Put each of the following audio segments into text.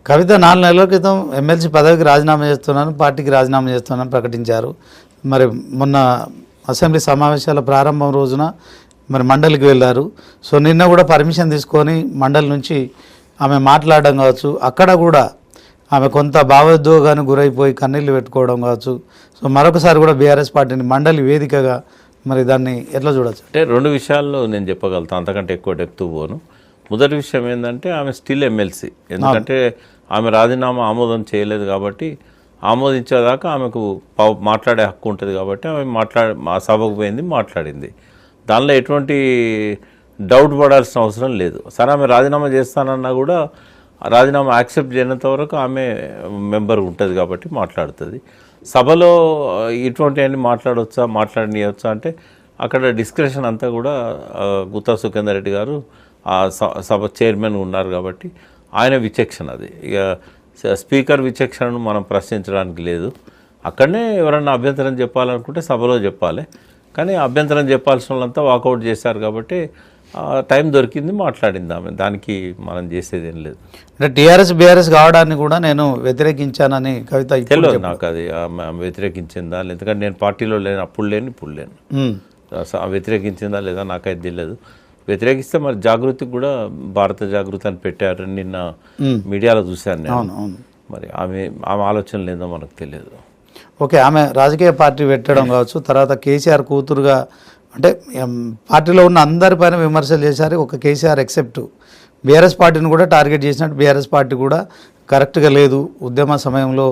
కవిత 4 నెలల క్రితం ఎమ్మెల్సీ పదవికి రాజీనామా చేస్తున్నాను, పార్టీకి రాజీనామా చేస్తున్నానని ప్రకటించారు. మరి మొన్న అసెంబ్లీ సమావేశాల ప్రారంభం రోజున మరి మండలికి వెళ్ళారు. సో నిన్న కూడా పర్మిషన్ తీసుకొని మండలి నుంచి ఆమె మాట్లాడడం కావచ్చు, అక్కడ కూడా ఆమె కొంత భావోద్వేగానికి గురైపోయి కన్నీళ్ళు పెట్టుకోవడం కావచ్చు. సో మరొకసారి కూడా బీఆర్ఎస్ పార్టీని మండలి వేదికగా మరి దాన్ని ఎట్లా చూడొచ్చు? అంటే 2 విషయాల్లో నేను చెప్పగలుగుతాను, అంతకంటే ఎక్కువ డెప్త్ పోను. మొదటి విషయం ఏంటంటే ఆమె స్టిల్ ఎమ్మెల్సీ. ఎందుకంటే ఆమె రాజీనామా ఆమోదం చేయలేదు కాబట్టి, ఆమోదించేదాకా ఆమెకు మాట్లాడే హక్కు ఉంటుంది కాబట్టి ఆమె మా సభకు పోయింది, మాట్లాడింది. దానిలో ఎటువంటి డౌట్ పడాల్సిన అవసరం లేదు. సరే ఆమె రాజీనామా చేస్తానన్నా కూడా రాజీనామా యాక్సెప్ట్ చేయనంత వరకు ఆమె మెంబర్ ఉంటుంది కాబట్టి మాట్లాడుతుంది. సభలో ఇటువంటివన్నీ మాట్లాడనీయవచ్చా అంటే అక్కడ డిస్కషన్ అంతా కూడా గుత్తా సుఖేందర్ రెడ్డి గారు ఆ సభ చైర్మన్ ఉన్నారు కాబట్టి ఆయన విచక్షణ అది. ఇక స్పీకర్ విచక్షణను మనం ప్రశ్నించడానికి లేదు. అక్కడనే ఎవరన్నా అభ్యంతరం చెప్పాలనుకుంటే సభలో చెప్పాలి. కానీ అభ్యంతరం చెప్పాల్సిన వాళ్ళంతా వాకౌట్ చేశారు కాబట్టి టైం దొరికింది, మాట్లాడింది ఆమె. దానికి మనం చేసేది ఏం లేదు. అంటే టీఆర్ఎస్ బీఆర్ఎస్ కావడాన్ని కూడా నేను వ్యతిరేకించానని కవిత తెలియదు నాకు అది వ్యతిరేకించిందా, ఎందుకంటే నేను పార్టీలో లేను, అప్పుడు లేను, ఇప్పుడు లేను. వ్యతిరేకించిందా లేదా నాకైతే తెలియదు. వ్యతిరేకిస్తే మరి జాగృతికి కూడా భారత జాగృతి అని పెట్టారు, నిన్న మీడియాలో చూశాను నేను. మరి ఆమె ఆలోచన లేదో మనకు తెలియదు. ఓకే, ఆమె రాజకీయ పార్టీ పెట్టడం కావచ్చు, తర్వాత కేసీఆర్ కూతురుగా అంటే పార్టీలో ఉన్న అందరిపైన విమర్శలు చేశారు, ఒక కేసీఆర్ ఎక్సెప్ట్ బీఆర్ఎస్ పార్టీని కూడా టార్గెట్ చేసినట్టు బీఆర్ఎస్ పార్టీ కూడా కరెక్ట్గా లేదు, ఉద్యమ సమయంలో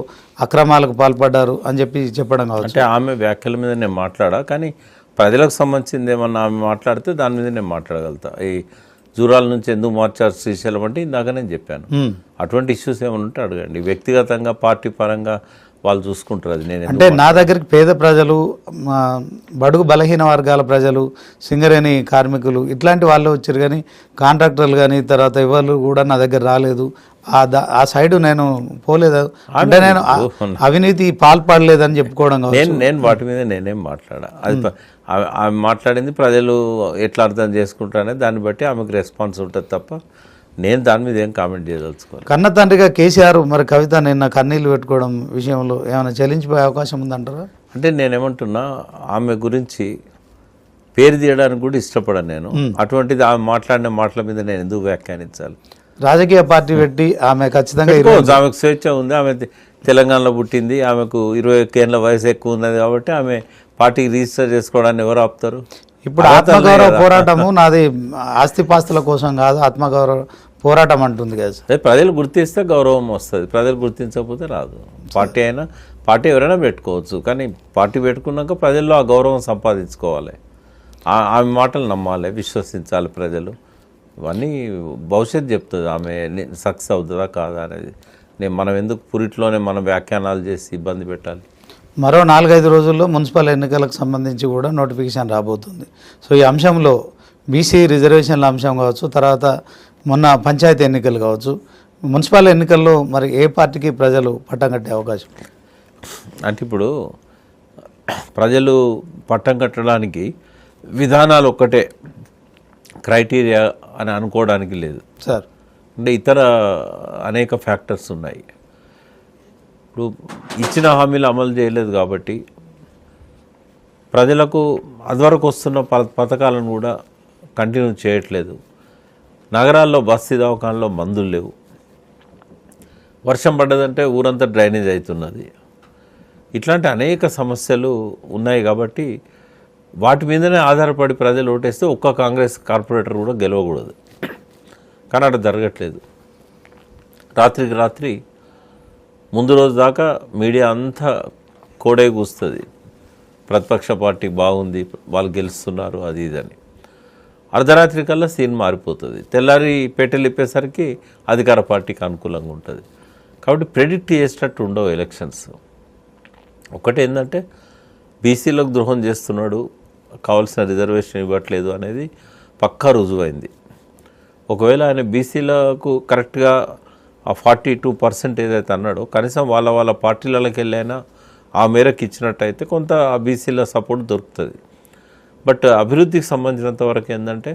అక్రమాలకు పాల్పడ్డారు అని చెప్పడం కావచ్చు. అంటే ఆమె వ్యాఖ్యల మీద నేను మాట్లాడా, కానీ ప్రజలకు సంబంధించింది ఏమన్నా ఆమె మాట్లాడితే దాని మీద నేను మాట్లాడగలుగుతా. ఈ జూరాల నుంచి ఎందుకు మార్చారు శ్రీశైలం అంటే ఇందాక నేను చెప్పాను. అటువంటి ఇష్యూస్ ఏమైనా ఉంటే అడగండి. వ్యక్తిగతంగా పార్టీ పరంగా వాళ్ళు చూసుకుంటారు. అది నేను అంటే నా దగ్గరికి పేద ప్రజలు, బడుగు బలహీన వర్గాల ప్రజలు, సింగరేణి కార్మికులు ఇట్లాంటి వాళ్ళు వచ్చారు, కానీ కాంట్రాక్టర్లు కానీ తర్వాత ఎవరు కూడా నా దగ్గర రాలేదు. ఆ సైడ్ నేను పోలేదు, అంటే నేను అవినీతి పాల్పడలేదని చెప్పుకోవడం. నేను వాటి మీద నేనేం మాట్లాడా. అది ఆమె మాట్లాడింది ప్రజలు ఎట్లా అర్థం చేసుకుంటారనే దాన్ని బట్టి ఆమెకు రెస్పాన్స్ ఉంటుంది తప్ప నేను దాని మీద ఏం కామెంట్ చేయదలుచుకోవాలి. కన్న తండ్రిగా కేసీఆర్ మరి కవిత నిన్న కన్నీళ్ళు పెట్టుకోవడం విషయంలో ఏమైనా చెల్లించిపోయే అవకాశం ఉందంటారా? అంటే నేనేమంటున్నా, ఆమె గురించి పేరు తీయడానికి కూడా ఇష్టపడను నేను. అటువంటిది ఆమె మాట్లాడిన మాటల మీద నేను ఎందుకు వ్యాఖ్యానించాలి? రాజకీయ పార్టీ పెట్టి ఆమె ఖచ్చితంగా ఆమెకు స్వేచ్ఛ ఉంది. ఆమె తెలంగాణలో పుట్టింది, ఆమెకు 21 ఏళ్ళ వయసు ఎక్కువ ఉన్నది కాబట్టి ఆమె పార్టీకి రిజిస్టర్ చేసుకోవడాన్ని ఎవరు ఆపుతారు? ఇప్పుడు ఆత్మగౌరవ పోరాటము నాది ఆస్తిపాస్తుల కోసం కాదు, ఆత్మగౌరవ పోరాటం అంటుంది కదా. అదే ప్రజలు గుర్తిస్తే గౌరవం వస్తుంది, ప్రజలు గుర్తించకపోతే రాదు. పార్టీ అయినా పార్టీ ఎవరైనా పెట్టుకోవచ్చు, కానీ పార్టీ పెట్టుకున్నాక ప్రజల్లో ఆ గౌరవం సంపాదించుకోవాలి. ఆమె మాటలు నమ్మాలి, విశ్వసించాలి ప్రజలు. ఇవన్నీ భవిష్యత్తు చెప్తుంది ఆమె సక్సెస్ అవుతుందా కాదా అనేది. మనం ఎందుకు పురిట్లోనే మనం వ్యాఖ్యానాలు చేసి ఇబ్బంది పెట్టాలి? మరో 4-5 రోజుల్లో మున్సిపల్ ఎన్నికలకు సంబంధించి కూడా నోటిఫికేషన్ రాబోతుంది. సో ఈ అంశంలో బీసీ రిజర్వేషన్ల అంశం కావచ్చు, తర్వాత మొన్న పంచాయతీ ఎన్నికలు కావచ్చు, మున్సిపల్ ఎన్నికల్లో మరి ఏ పార్టీకి ప్రజలు పట్టం కట్టే అవకాశం? అంటే ఇప్పుడు ప్రజలు పట్టం కట్టడానికి విధానాలు ఒక్కటే క్రైటీరియా అని అనుకోవడానికి లేదు సార్. అంటే ఇతర అనేక ఫ్యాక్టర్స్ ఉన్నాయి. ఇప్పుడు ఇచ్చిన హామీలు అమలు చేయలేదు కాబట్టి ప్రజలకు అదివరకు వస్తున్న పథకాలను కూడా కంటిన్యూ చేయట్లేదు. నగరాల్లో బస్తీ దవాఖానలో మందులు లేవు. వర్షం పడ్డదంటే ఊరంతా డ్రైనేజ్ అవుతున్నది. ఇట్లాంటి అనేక సమస్యలు ఉన్నాయి కాబట్టి వాటి మీదనే ఆధారపడి ప్రజలు ఓటేస్తే ఒక్క కాంగ్రెస్ కార్పొరేటర్ కూడా గెలవకూడదు. కానీ అక్కడ జరగట్లేదు. రాత్రికి రాత్రి ముందు రోజు దాకా మీడియా అంతా కోడే కూస్తుంది, ప్రతిపక్ష పార్టీ బాగుంది, వాళ్ళు గెలుస్తున్నారు, అది ఇదని. అర్ధరాత్రి కల్లా సీన్ మారిపోతుంది. తెల్లారి పెట్టెలు ఇప్పేసరికి అధికార పార్టీకి అనుకూలంగా ఉంటుంది. కాబట్టి ప్రెడిక్ట్ చేసేటట్టు ఉండవు ఎలక్షన్స్. ఒకటి ఏంటంటే బీసీలకు ద్రోహం చేస్తున్నాడు, కావాల్సిన రిజర్వేషన్ ఇవ్వట్లేదు అనేది పక్కా రుజువైంది. ఒకవేళ ఆయన బీసీలకు కరెక్ట్గా ఆ 42% ఏదైతే అన్నాడో కనీసం వాళ్ళ పార్టీలకి వెళ్ళైనా ఆ మేరకు ఇచ్చినట్టయితే కొంత ఆ బీసీల సపోర్ట్ దొరుకుతుంది. బట్ అభివృద్ధికి సంబంధించినంత వరకు ఏంటంటే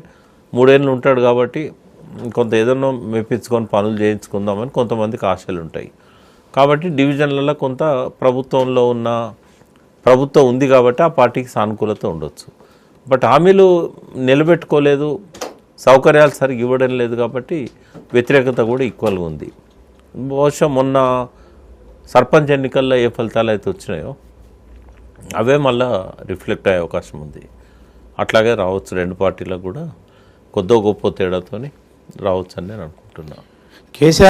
3 ఏళ్ళు ఉంటాడు కాబట్టి కొంత ఏదైనా మెప్పించుకొని పనులు చేయించుకుందామని కొంతమందికి ఆశలు ఉంటాయి. కాబట్టి డివిజన్లలో కొంత ప్రభుత్వం ఉంది కాబట్టి ఆ పార్టీకి సానుకూలత ఉండొచ్చు. బట్ హామీలు నిలబెట్టుకోలేదు, సౌకర్యాలు సరిగ్గా ఇవ్వడం లేదు కాబట్టి వ్యతిరేకత కూడా ఈక్వల్గా ఉంది. బహుశా మొన్న సర్పంచ్ ఎన్నికల్లో ఏ ఫలితాలు అయితే వచ్చినాయో అవే మళ్ళా రిఫ్లెక్ట్ అయ్యే అవకాశం ఉంది. అట్లాగే రావచ్చు, రెండు పార్టీలకు కూడా కొద్దో గొప్ప తేడాతోని రావచ్చు అని నేను అనుకుంటున్నాను. కేసీఆర్